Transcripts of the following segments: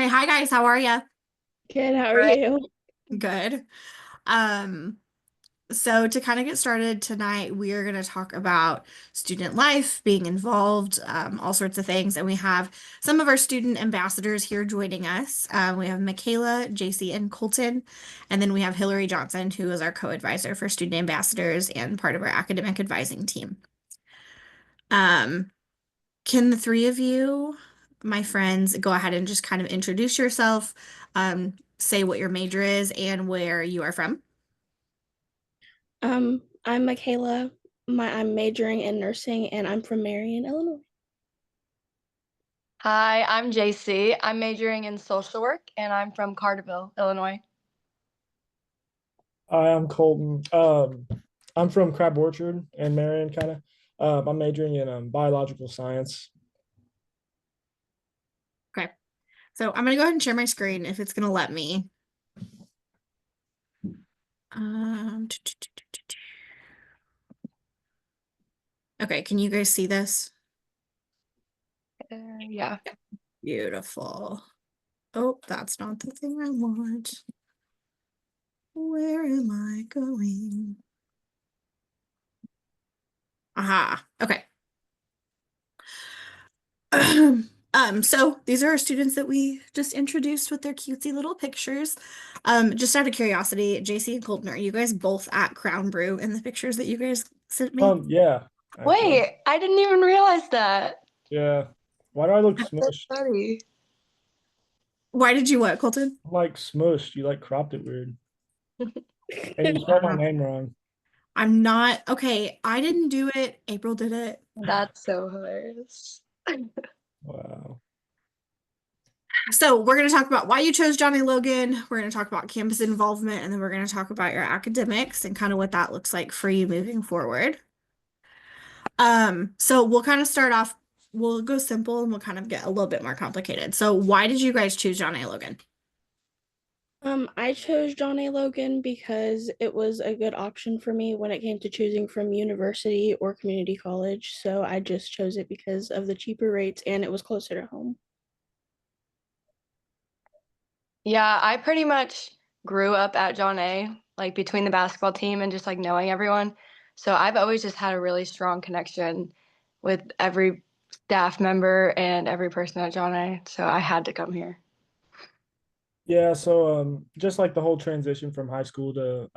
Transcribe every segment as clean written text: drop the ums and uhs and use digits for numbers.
Okay, hi guys, how are you? Good, how are Right. you? Good. Um, so to kind of get started tonight, we are going to talk about student life, being involved, all sorts of things. And we have some of our student ambassadors here joining us. We have Michaela, JC, and Colton. And then we have Hillary Johnson, who is our co-advisor for student ambassadors and part of our academic advising team. Um, can the three of you, my friends, go ahead and just kind of introduce yourself, say what your major is and where you are from? I'm Michaela. I'm majoring in nursing and I'm from Marion, Illinois. Hi, I'm JC. I'm majoring in social work and I'm from Carterville, Illinois. Hi, I'm Colton. I'm from Crab Orchard and Marion, kind of. I'm majoring in biological science. Okay. So I'm gonna go ahead and share my screen if it's gonna let me. Um, okay, can you guys see this? Yeah. Beautiful. Oh, that's not the thing I want. Where am I going? Aha. Okay. So these are our students that we just introduced with their cutesy little pictures. Just out of curiosity, JC and Colton, are you guys both at Crown Brew in the pictures that you guys sent me? Yeah, actually. Wait, I didn't even realize that. Yeah. Why do I look That's so smushed? funny. Why did you what, Colton? I'm like smushed. You like cropped it weird. And you spelled my name wrong. I'm not okay. I didn't do it. April did it. That's so hilarious. Wow. So we're going to talk about why you chose Johnny Logan. We're going to talk about campus involvement, and then we're going to talk about your academics and kind of what that looks like for you moving forward. So we'll kind of start off, we'll go simple and we'll kind of get a little bit more complicated. So why did you guys choose Johnny Logan? I chose John A. Logan because it was a good option for me when it came to choosing from university or community college. So I just chose it because of the cheaper rates and it was closer to home. Yeah, I pretty much grew up at John A, like between the basketball team and just like knowing everyone. So I've always just had a really strong connection with every staff member and every person at John A. So I had to come here. Yeah, so just like the whole transition from high school to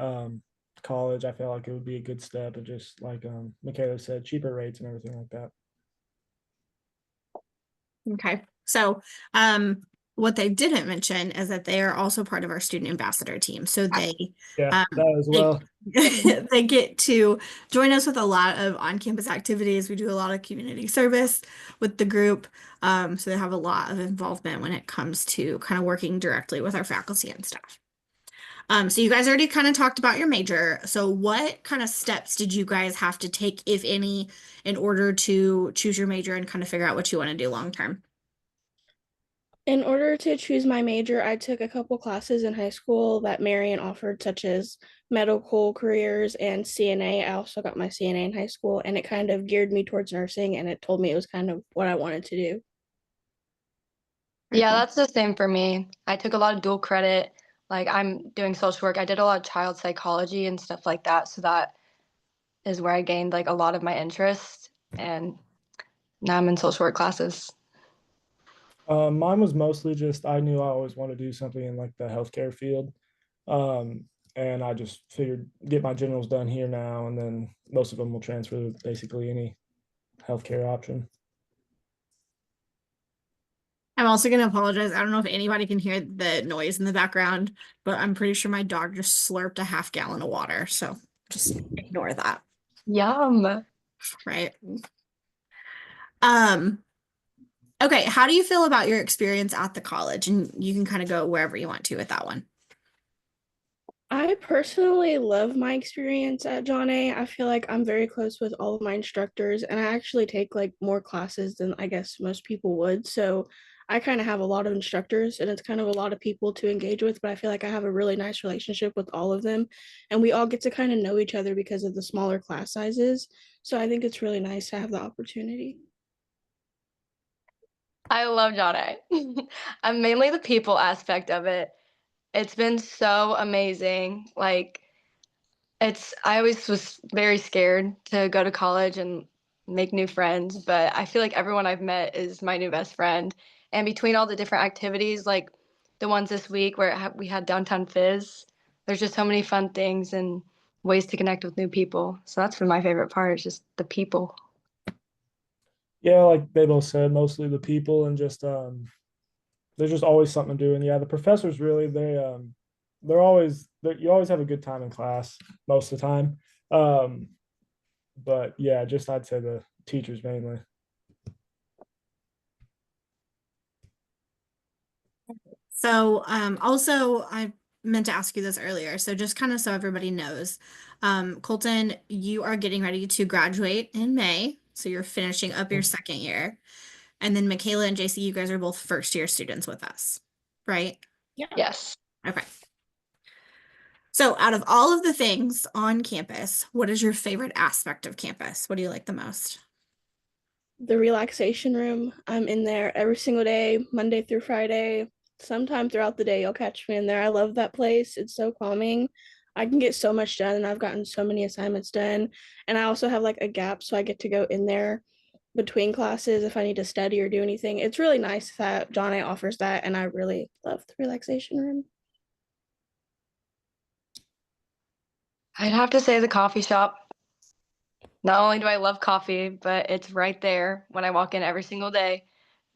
college, I feel like it would be a good step, and just like Michaela said, cheaper rates and everything like that. Okay. So, what they didn't mention is that they are also part of our student ambassador team. So Yeah, um, that as they, well. they get to join us with a lot of on-campus activities. We do a lot of community service with the group. So they have a lot of involvement when it comes to kind of working directly with our faculty and staff. So you guys already kind of talked about your major. So what kind of steps did you guys have to take, if any, in order to choose your major and kind of figure out what you want to do long term? In order to choose my major, I took a couple classes in high school that Marion offered, such as medical careers and CNA. I also got my CNA in high school, and it kind of geared me towards nursing, and it told me it was kind of what I wanted to do. Very Yeah, cool. that's the same for me. I took a lot of dual credit. Like I'm doing social work. I did a lot of child psychology and stuff like that. So that is where I gained like a lot of my interest. And now I'm in social work classes. Mine was mostly just I knew I always wanted to do something in like the healthcare field. Um, and I just figured get my generals done here now, and then most of them will transfer to basically any healthcare option. I'm also going to apologize. I don't know if anybody can hear the noise in the background, but I'm pretty sure my dog just slurped a half gallon of water. So just ignore that, Yum. right? Um, okay, how do you feel about your experience at the college? And you can kind of go wherever you want to with that one. I personally love my experience at John A. I feel like I'm very close with all of my instructors, and I actually take like more classes than I guess most people would. So I kind of have a lot of instructors, and it's kind of a lot of people to engage with, but I feel like I have a really nice relationship with all of them, and we all get to kind of know each other because of the smaller class sizes. So I think it's really nice to have the opportunity. I love John A. I'm mainly the people aspect of it. It's been so amazing. Like I always was very scared to go to college and make new friends, but I feel like everyone I've met is my new best friend. And between all the different activities, like the ones this week where we had downtown fizz, there's just so many fun things and ways to connect with new people. So that's been my favorite part, is just the people. Yeah, like they both said, mostly the people and just there's just always something to do. And yeah, the professors really you always have a good time in class most of the time. Um, but yeah, just I'd say the teachers mainly. So, also, I meant to ask you this earlier. So, just kind of so everybody knows, Colton, you are getting ready to graduate in May. So, you're finishing up your second year. And then Michaela and JC, you guys are both first year students with us, right? Yeah. Yes. Okay. So, out of all of the things on campus, what is your favorite aspect of campus? What do you like the most? The relaxation room. I'm in there every single day, Monday through Friday. Sometime throughout the day, you'll catch me in there. I love that place. It's so calming. I can get so much done, and I've gotten so many assignments done. And I also have like a gap, so I get to go in there between classes if I need to study or do anything. It's really nice that John A offers that, and I really love the relaxation room. I'd have to say the coffee shop. Not only do I love coffee, but it's right there when I walk in every single day.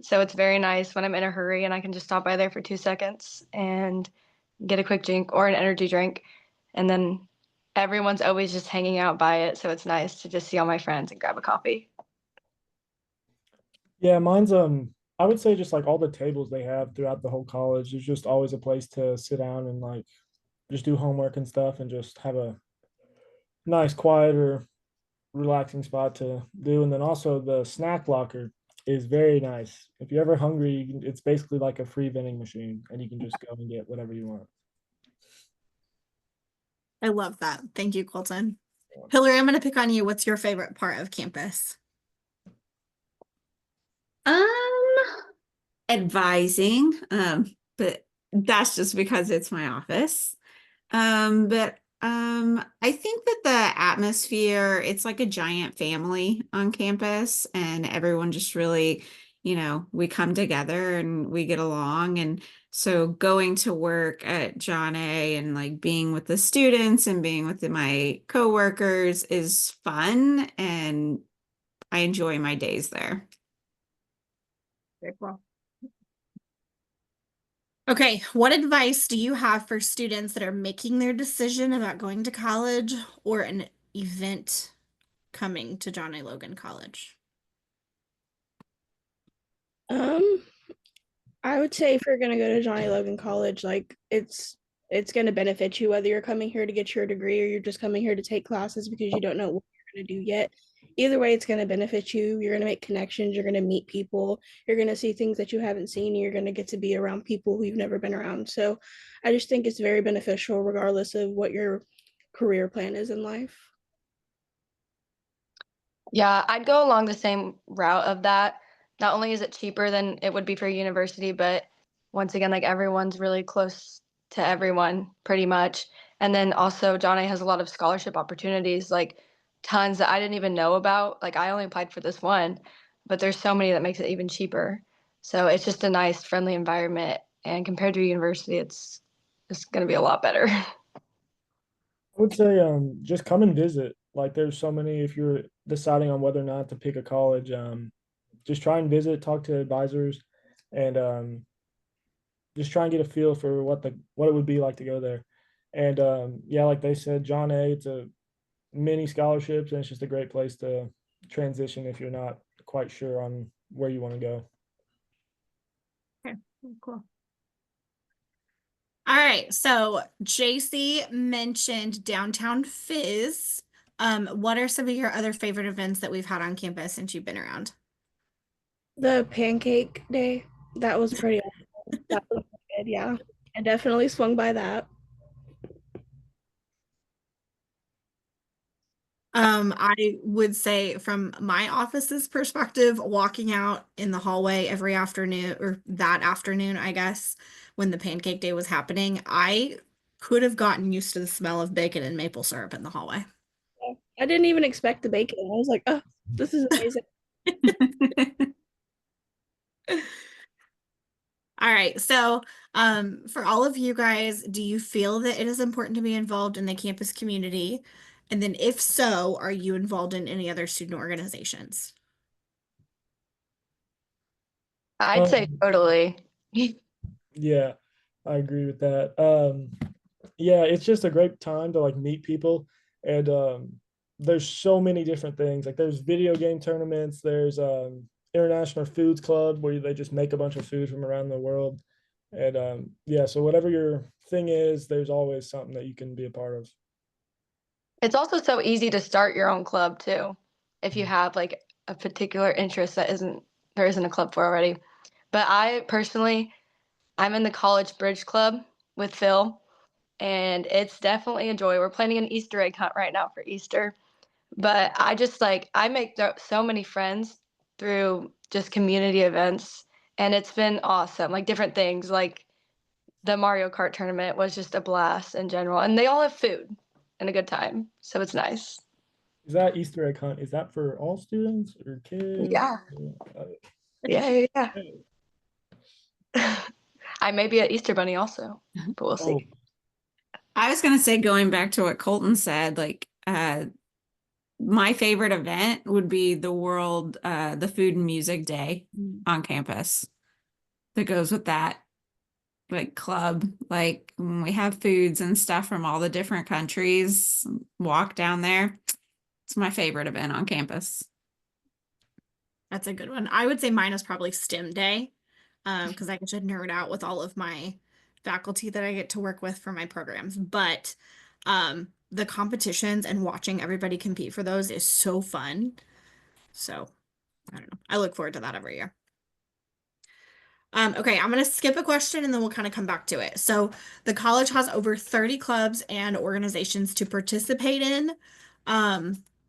So it's very nice when I'm in a hurry and I can just stop by there for 2 seconds and get a quick drink or an energy drink. And then everyone's always just hanging out by it. So it's nice to just see all my friends and grab a coffee. Yeah, mine's I would say just like all the tables they have throughout the whole college. There's just always a place to sit down and like just do homework and stuff and just have a nice, quieter, relaxing spot to do. And then also the snack locker is very nice. If you're ever hungry, it's basically like a free vending machine and you can just go and get whatever you want. I love that. Thank you, Colton. Hillary, I'm going to pick on you. What's your favorite part of campus? Um, Advising, but that's just because it's my office. But I think that the atmosphere, it's like a giant family on campus, and everyone just really, we come together and we get along. And so going to work at John A and like being with the students and being with my coworkers is fun, and I enjoy my days there. Very cool. Okay, what advice do you have for students that are making their decision about going to college or an event coming to John A. Logan College? Um, I would say if you're gonna go to Johnny Logan College, like it's gonna benefit you whether you're coming here to get your degree or you're just coming here to take classes because you don't know what you're gonna do yet. Either way, it's gonna benefit you. You're gonna make connections. You're gonna meet people. You're gonna see things that you haven't seen. You're gonna get to be around people who you've never been around. So, I just think it's very beneficial, regardless of what your career plan is in life. Yeah, I'd go along the same route of that. Not only is it cheaper than it would be for university, but once again, like everyone's really close to everyone pretty much. And then also, John A has a lot of scholarship opportunities, like tons that I didn't even know about. Like I only applied for this one, but there's so many that makes it even cheaper. So it's just a nice, friendly environment. And compared to a university, it's going to be a lot better. I would say just come and visit. Like there's so many if you're deciding on whether or not to pick a college, just try and visit, talk to advisors and just try and get a feel for what it would be like to go there. And yeah, like they said, John A, it's a many scholarships and it's just a great place to transition if you're not quite sure on where you want to go. Okay, cool. All right, so JC mentioned Downtown Fizz. What are some of your other favorite events that we've had on campus since you've been around? The pancake day, that was pretty awesome. That was good, yeah. I definitely swung by that. I would say from my office's perspective, walking out in the hallway every afternoon or that afternoon, I guess, when the pancake day was happening, I could have gotten used to the smell of bacon and maple syrup in the hallway. I didn't even expect the bacon. I was like, oh, this is amazing. All right. So, for all of you guys, do you feel that it is important to be involved in the campus community? And then if so, are you involved in any other student organizations? I'd say Um, totally. yeah, I agree with that. Yeah, it's just a great time to like meet people, and there's so many different things. Like there's video game tournaments, there's International Foods Club where they just make a bunch of food from around the world. And yeah, so whatever your thing is, there's always something that you can be a part of. It's also so easy to start your own club too, if you have like a particular interest that isn't there isn't a club for already. But I personally, I'm in the college bridge club with Phil, and it's definitely a joy. We're planning an Easter egg hunt right now for Easter. But I just like I make so many friends through just community events, and it's been awesome. Like different things, like the Mario Kart tournament was just a blast in general, and they all have food and a good time, so it's nice. Is that Easter egg hunt? Is that for all students or kids? Yeah, yeah. I may be an Easter bunny also, but we'll Oh, see. I was gonna say, going back to what Colton said, like my favorite event would be the Food and Music Day on campus that goes with that like club. Like when we have foods and stuff from all the different countries, walk down there. It's my favorite event on campus. That's a good one. I would say mine is probably STEM day, because I get to nerd out with all of my faculty that I get to work with for my programs. But the competitions and watching everybody compete for those is so fun. So I don't know. I look forward to that every year. Okay, I'm going to skip a question and then we'll kind of come back to it. So, the college has over 30 clubs and organizations to participate in.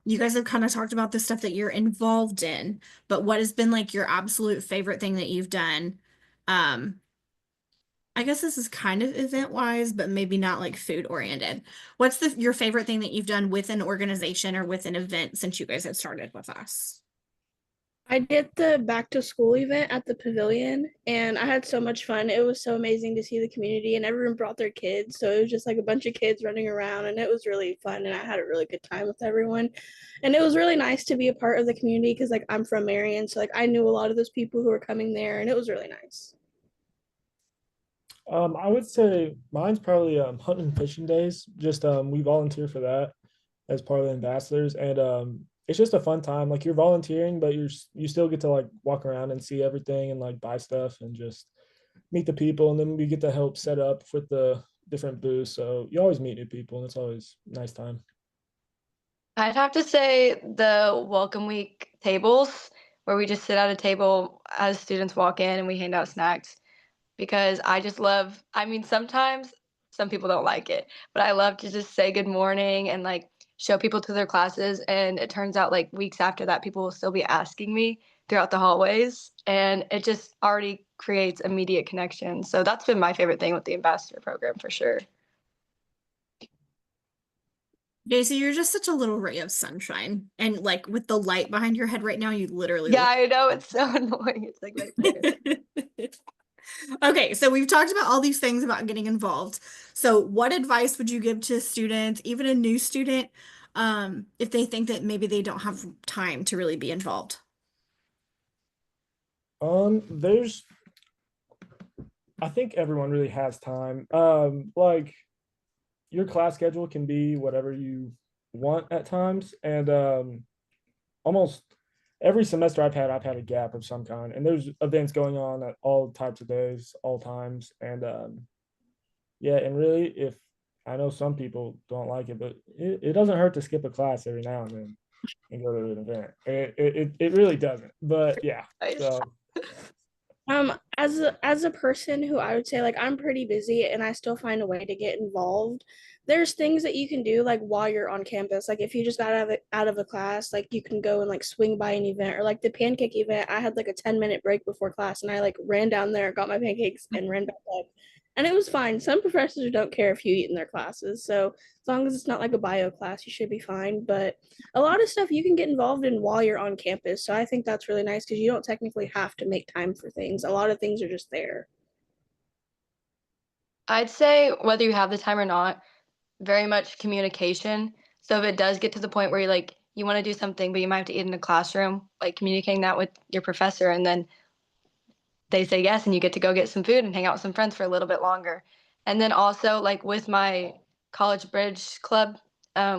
You guys have kind of talked about the stuff that you're involved in, but what has been like your absolute favorite thing that you've done? Um, I guess this is kind of event wise, but maybe not like food oriented. What's your favorite thing that you've done with an organization or with an event since you guys have started with us? I did the back to school event at the pavilion and I had so much fun. It was so amazing to see the community and everyone brought their kids. So it was just like a bunch of kids running around and it was really fun and I had a really good time with everyone. And it was really nice to be a part of the community because like I'm from Marion, so like I knew a lot of those people who were coming there and it was really nice. I would say mine's probably hunting and fishing days. Just we volunteer for that as part of the ambassadors, and it's just a fun time. Like you're volunteering, but you still get to like walk around and see everything and like buy stuff and just meet the people, and then we get to help set up with the different booths. So you always meet new people, and it's always a nice time. I'd have to say the welcome week tables where we just sit at a table as students walk in and we hand out snacks because I just love, I mean, sometimes some people don't like it, but I love to just say good morning and like show people to their classes. And it turns out like weeks after that, people will still be asking me throughout the hallways. And it just already creates immediate connection. So that's been my favorite thing with the ambassador program for sure. JC, you're just such a little ray of sunshine. And like with the light behind your head right now, you literally Yeah, look. I know it's so annoying. It's like right there. Okay, so we've talked about all these things about getting involved. So, what advice would you give to students, even a new student, if they think that maybe they don't have time to really be involved? There's I think everyone really has time. Like your class schedule can be whatever you want at times, and almost every semester I've had a gap of some kind, and there's events going on at all types of days, all times, and yeah, and really, if I know some people don't like it, but it doesn't hurt to skip a class every now and then and go to an event. It really doesn't. But yeah, Nice. so As a person who I would say like I'm pretty busy and I still find a way to get involved. there's things that you can do like while you're on campus. Like if you just got out of a class, like you can go and like swing by an event, or like the pancake event. I had like a 10-minute break before class and I like ran down there, got my pancakes and ran back up. And it was fine. Some professors don't care if you eat in their classes. So as long as it's not like a bio class, you should be fine. But a lot of stuff you can get involved in while you're on campus. So I think that's really nice because you don't technically have to make time for things. A lot of things are just there. I'd say whether you have the time or not, very much communication. So if it does get to the point where you like you want to do something, but you might have to eat in a classroom, like communicating that with your professor, and then they say yes, and you get to go get some food and hang out with some friends for a little bit longer. And then also like with my college bridge club,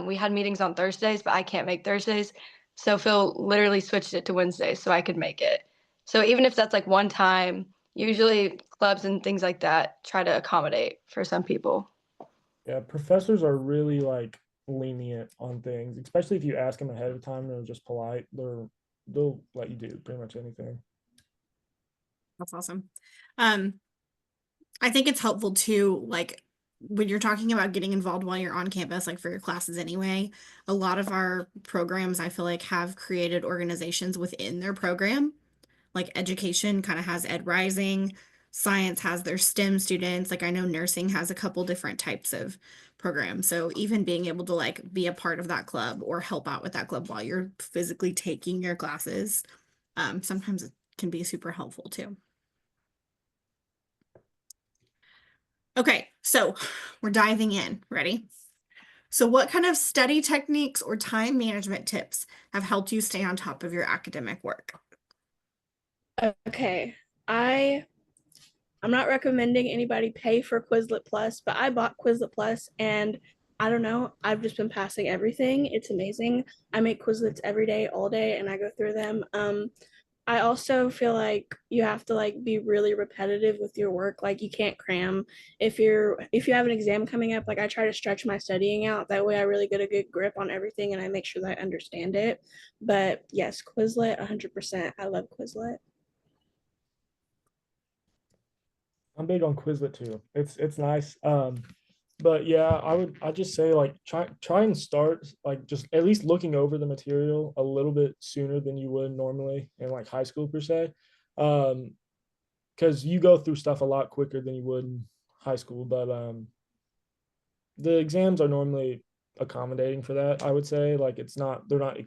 we had meetings on Thursdays, but I can't make Thursdays. So Phil literally switched it to Wednesdays so I could make it. So even if that's like one time, usually clubs and things like that try to accommodate for some people. Yeah, professors are really like lenient on things, especially if you ask them ahead of time and they're just polite. They'll let you do pretty much anything. That's awesome. Um, I think it's helpful too, like when you're talking about getting involved while you're on campus, like for your classes anyway, a lot of our programs I feel like have created organizations within their program. Like education kind of has Ed Rising, science has their STEM students. Like I know nursing has a couple different types of programs. So even being able to like be a part of that club or help out with that club while you're physically taking your classes, sometimes it can be super helpful too. Okay, so we're diving in. Ready? So what kind of study techniques or time management tips have helped you stay on top of your academic work? Okay. I I'm not recommending anybody pay for Quizlet Plus, but I bought Quizlet Plus and I don't know, I've just been passing everything. It's amazing. I make Quizlets every day, all day, and I go through them. I also feel like you have to like be really repetitive with your work. Like you can't cram. If you have an exam coming up, like I try to stretch my studying out. That way I really get a good grip on everything and I make sure that I understand it. But yes, Quizlet 100%. I love Quizlet. I'm big on Quizlet too. It's nice. But yeah, I just say like try and start like just at least looking over the material a little bit sooner than you would normally in like high school per se. Um, because you go through stuff a lot quicker than you would in high school. But the exams are normally accommodating for that. I would say like they're not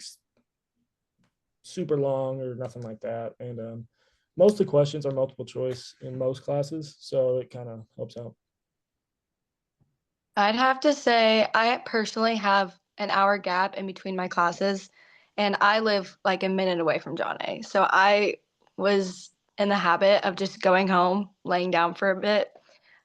super long or nothing like that, and most of the questions are multiple choice in most classes, so it kind of helps out. I'd have to say I personally have an hour gap in between my classes, and I live like a minute away from John A. So I was in the habit of just going home, laying down for a bit.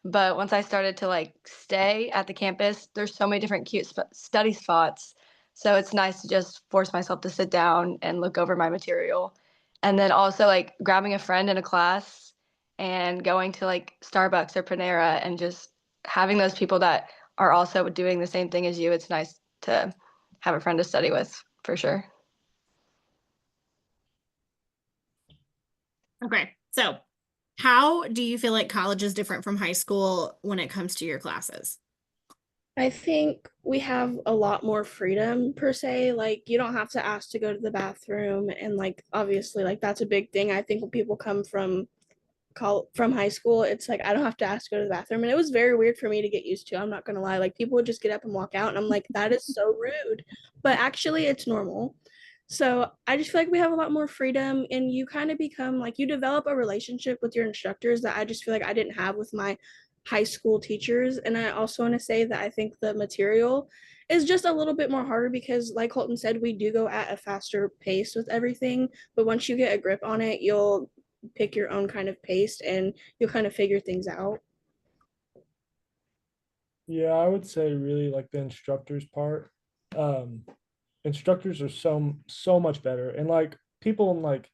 But once I started to like stay at the campus, there's so many different cute study spots. So it's nice to just force myself to sit down and look over my material. And then also like grabbing a friend in a class and going to like Starbucks or Panera and just having those people that are also doing the same thing as you. It's nice to have a friend to study with for sure. Okay, so how do you feel like college is different from high school when it comes to your classes? I think we have a lot more freedom per se. Like you don't have to ask to go to the bathroom and like obviously like that's a big thing. I think when people come from high school, it's like I don't have to ask to go to the bathroom. And it was very weird for me to get used to. I'm not gonna lie. Like people would just get up and walk out and I'm like, that is so rude. But actually it's normal. So I just feel like we have a lot more freedom and you kind of become like you develop a relationship with your instructors that I just feel like I didn't have with my high school teachers. And I also want to say that I think the material is just a little bit more harder because like Colton said, we do go at a faster pace with everything. But once you get a grip on it, you'll pick your own kind of pace and you'll kind of figure things out. Yeah, I would say really like the instructors part. Um, instructors are so much better, and like people in like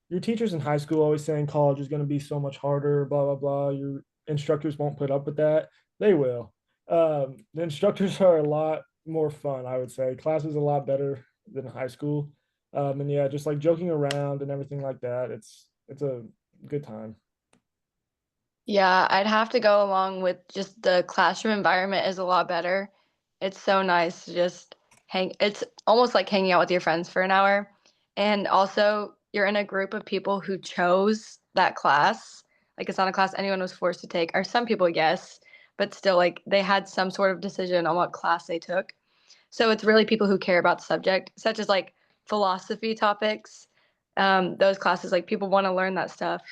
your teachers in high school always saying college is going to be so much harder, blah blah blah. Your instructors won't put up with that. They will. The instructors are a lot more fun, I would say. Class is a lot better than high school. And yeah, just like joking around and everything like that. It's a good time. Yeah, I'd have to go along with just the classroom environment is a lot better. It's so nice to just hang. It's almost like hanging out with your friends for an hour. And also, you're in a group of people who chose that class. Like, it's not a class anyone was forced to take, or some people, yes, but still, like, they had some sort of decision on what class they took. So it's really people who care about the subject, such as like philosophy topics. Those classes, like, people want to learn that stuff.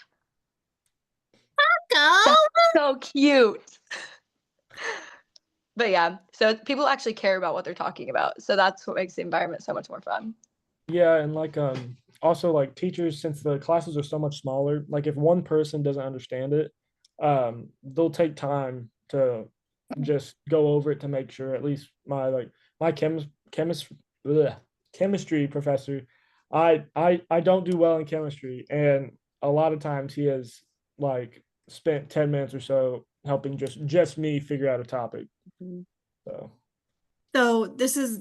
Go. That's so cute. But yeah, so people actually care about what they're talking about. So that's what makes the environment so much more fun. Yeah, and like also like teachers, since the classes are so much smaller, like if one person doesn't understand it, they'll take time to just go over it to make sure. At least my chemistry professor, I don't do well in chemistry, and a lot of times he has like spent 10 minutes or so helping just me figure out a topic. So So this is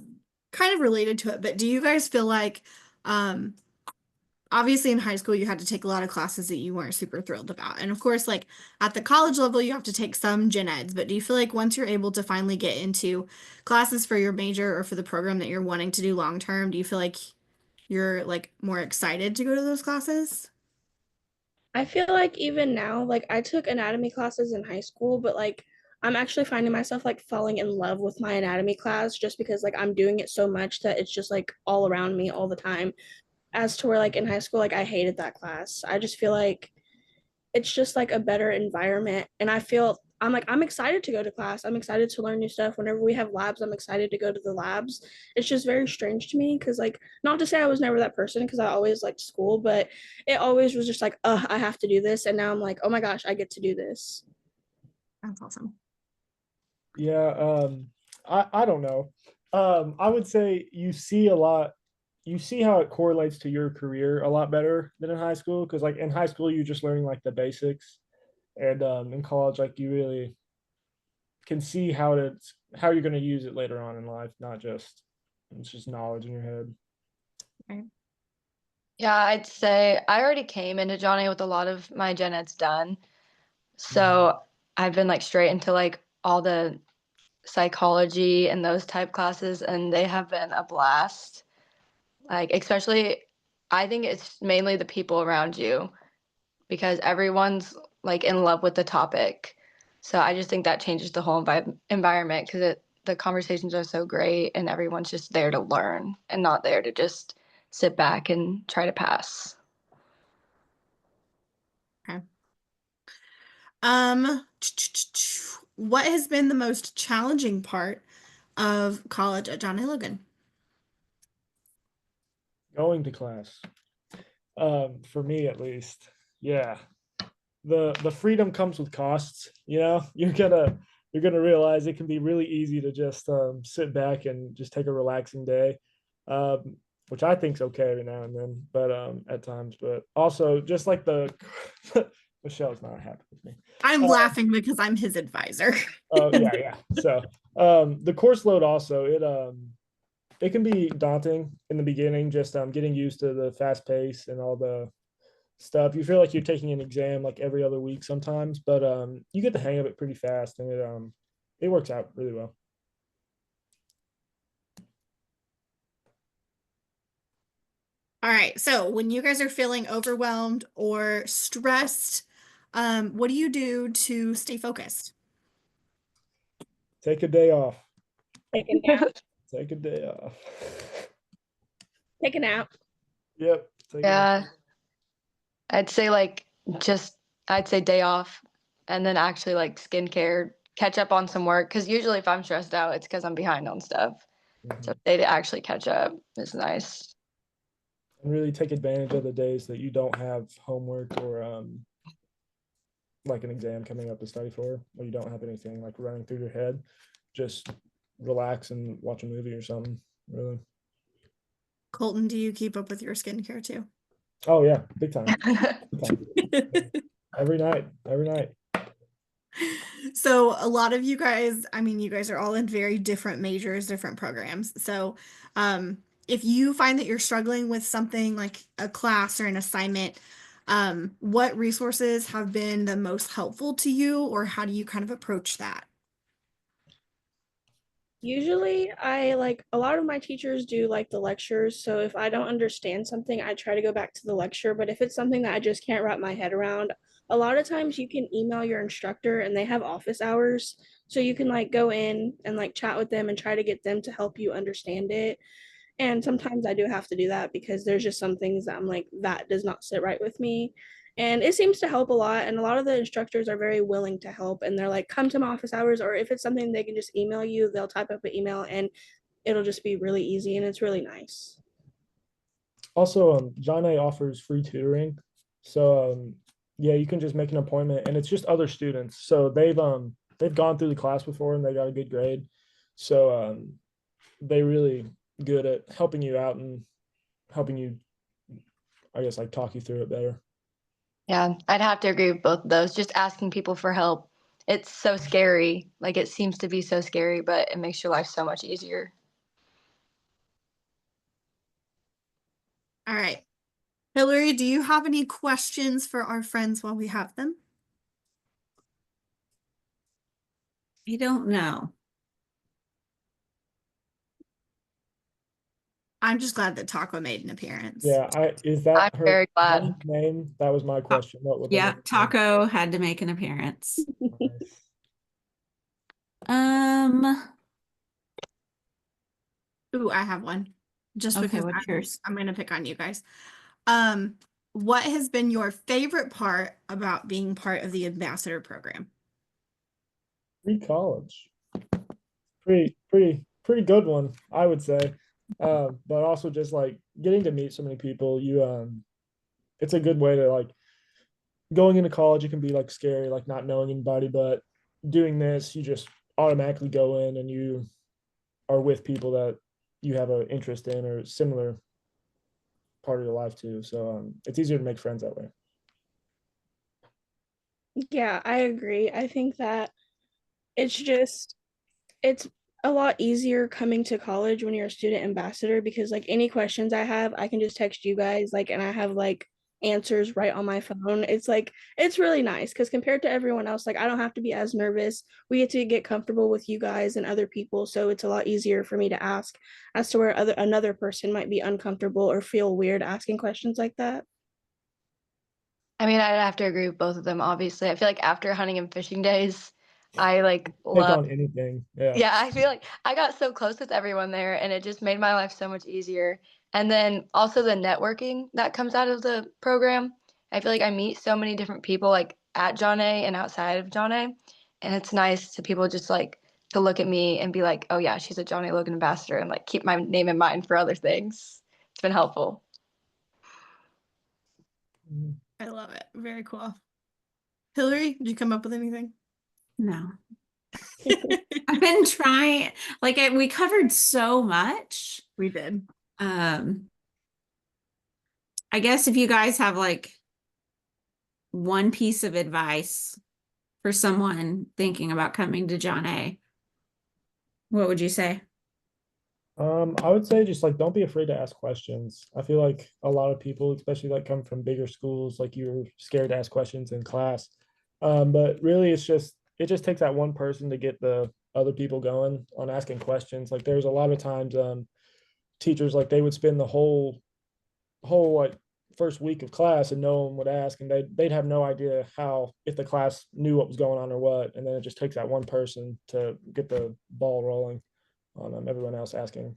kind of related to it, but do you guys feel like, um, obviously in high school you had to take a lot of classes that you weren't super thrilled about, and of course, like at the college level, you have to take some gen eds. But do you feel like once you're able to finally get into classes for your major or for the program that you're wanting to do long term, do you feel like you're like more excited to go to those classes? I feel like even now, like I took anatomy classes in high school, but like I'm actually finding myself like falling in love with my anatomy class just because like I'm doing it so much that it's just like all around me all the time. As to where like in high school, like I hated that class. I just feel like it's just like a better environment. And I feel I'm excited to go to class. I'm excited to learn new stuff. Whenever we have labs, I'm excited to go to the labs. It's just very strange to me because like not to say I was never that person because I always liked school, but it always was just like, I have to do this. And now I'm like, oh my gosh, I get to do this. That's awesome. yeah, I don't know. I would say you see how it correlates to your career a lot better than in high school. Because like in high school, you're just learning like the basics, and in college, like you really can see how you're going to use it later on in life, not just it's just knowledge in your head. Right. Yeah, I'd say I already came into Johnny with a lot of my gen eds done. So I've been like straight into like all the psychology and those type classes, and they have been a blast. Like, especially, I think it's mainly the people around you because everyone's like in love with the topic. So I just think that changes the whole environment because the conversations are so great and everyone's just there to learn and not there to just sit back and try to pass. Okay. Um, what has been the most challenging part of college at John A. Logan? Going to class, for me at least, yeah. The freedom comes with costs. You know, you're gonna realize it can be really easy to just sit back and just take a relaxing day, which I think's okay every now and then, but at times. But also just like the Michelle's not happy with me. I'm laughing because I'm his advisor. Oh yeah. So the course load also it can be daunting in the beginning, just getting used to the fast pace and all the stuff. You feel like you're taking an exam like every other week sometimes, but you get the hang of it pretty fast, and it works out really well. All right. So when you guys are feeling overwhelmed or stressed, what do you do to stay focused? Take a day off. Take a nap. Take a day off. Take a nap. Yep. Take a nap. Yeah, I'd say like just I'd say day off and then actually like skincare, catch up on some work because usually if I'm stressed out, it's because I'm behind on stuff. So Mhm. day to actually catch up is nice. And really take advantage of the days that you don't have homework or like an exam coming up to study for, or you don't have anything like running through your head. Just relax and watch a movie or something. Really. Colton, do you keep up with your skincare too? Oh yeah, big time. Big time. Every night. Every night. So a lot of you guys, I mean, you guys are all in very different majors, different programs. So, if you find that you're struggling with something like a class or an assignment, what resources have been the most helpful to you, or how do you kind of approach that? Usually, I like a lot of my teachers do like the lectures. So if I don't understand something, I try to go back to the lecture. But if it's something that I just can't wrap my head around, a lot of times you can email your instructor and they have office hours. So you can like go in and like chat with them and try to get them to help you understand it. And sometimes I do have to do that because there's just some things that I'm like, that does not sit right with me. And it seems to help a lot. And a lot of the instructors are very willing to help. And they're like, come to my office hours. Or if it's something they can just email you, they'll type up an email and it'll just be really easy. And it's really nice. Also, John A offers free tutoring. So yeah, you can just make an appointment and it's just other students. So they've gone through the class before and they got a good grade. So they really good at helping you out and helping you, I guess, like talk you through it better. Yeah, I'd have to agree with both of those. Just asking people for help. It's so scary. Like it seems to be so scary, but it makes your life so much easier. All right. Hillary, do you have any questions for our friends while we have them? I don't know. I'm just glad that Taco made an appearance. Yeah, is I'm that her, very is that glad. her name? That was my question. What would the Yeah, name be? Taco had to make an appearance. Nice. Um, Ooh, I have one. Just okay, because what's yours? I'm gonna pick on you guys. Um, what has been your favorite part about being part of the ambassador program? Free college. Pretty good one, I would say. But also just like getting to meet so many people. It's a good way to like going into college. It can be like scary, like not knowing anybody, but doing this, you just automatically go in and you are with people that you have an interest in or similar part of your life too. So it's easier to make friends that way. Yeah, I agree. I think that it's just it's a lot easier coming to college when you're a student ambassador because like any questions I have, I can just text you guys like and I have like answers right on my phone. It's like it's really nice because compared to everyone else, like I don't have to be as nervous. We get to get comfortable with you guys and other people, so it's a lot easier for me to ask as to where other another person might be uncomfortable or feel weird asking questions like that. I mean, I'd have to agree with both of them, obviously. I feel like after hunting and fishing days, I like Take love, on anything. Yeah. yeah, I feel like I got so close with everyone there and it just made my life so much easier. And then also the networking that comes out of the program. I feel like I meet so many different people like at John A and outside of John A. And it's nice to people just like to look at me and be like, oh yeah, she's a John A. Logan ambassador and like keep my name in mind for other things. It's been helpful. Mhm. I love it. Very cool. Hillary, did you come up with anything? No. I've been trying, like we covered so much. We did. Um, I guess if you guys have like one piece of advice for someone thinking about coming to John A, what would you say? I would say just like don't be afraid to ask questions. I feel like a lot of people, especially like come from bigger schools, like you're scared to ask questions in class. But really it just takes that one person to get the other people going on asking questions. Like there's a lot of times teachers like they would spend the whole like first week of class and no one would ask and they'd have no idea how if the class knew what was going on or what. And then it just takes that one person to get the ball rolling on everyone else asking.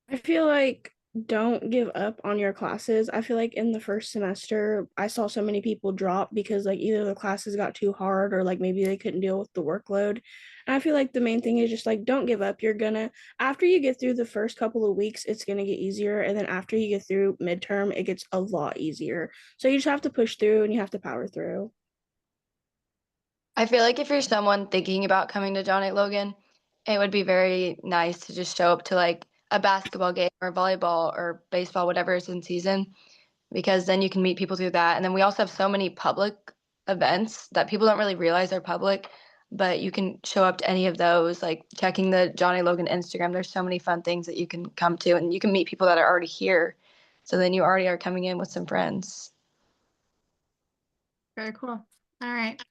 I feel like don't give up on your classes. I feel like in the first semester, I saw so many people drop because like either the classes got too hard or like maybe they couldn't deal with the workload. And I feel like the main thing is just like don't give up. You're gonna after you get through the first couple of weeks, it's gonna get easier. And then after you get through midterm, it gets a lot easier. So you just have to push through and you have to power through. I feel like if you're someone thinking about coming to John A. Logan, it would be very nice to just show up to like a basketball game or volleyball or baseball, whatever is in season, because then you can meet people through that. And then we also have so many public events that people don't really realize are public, but you can show up to any of those, like checking the John A. Logan Instagram. There's so many fun things that you can come to, and you can meet people that are already here. So then you already are coming in with some friends. Very cool. All right.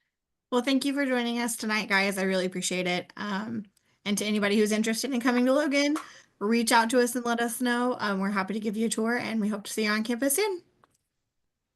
Well, thank you for joining us tonight, guys. I really appreciate it. And to anybody who's interested in coming to Logan, reach out to us and let us know. We're happy to give you a tour, and we hope to see you on campus soon.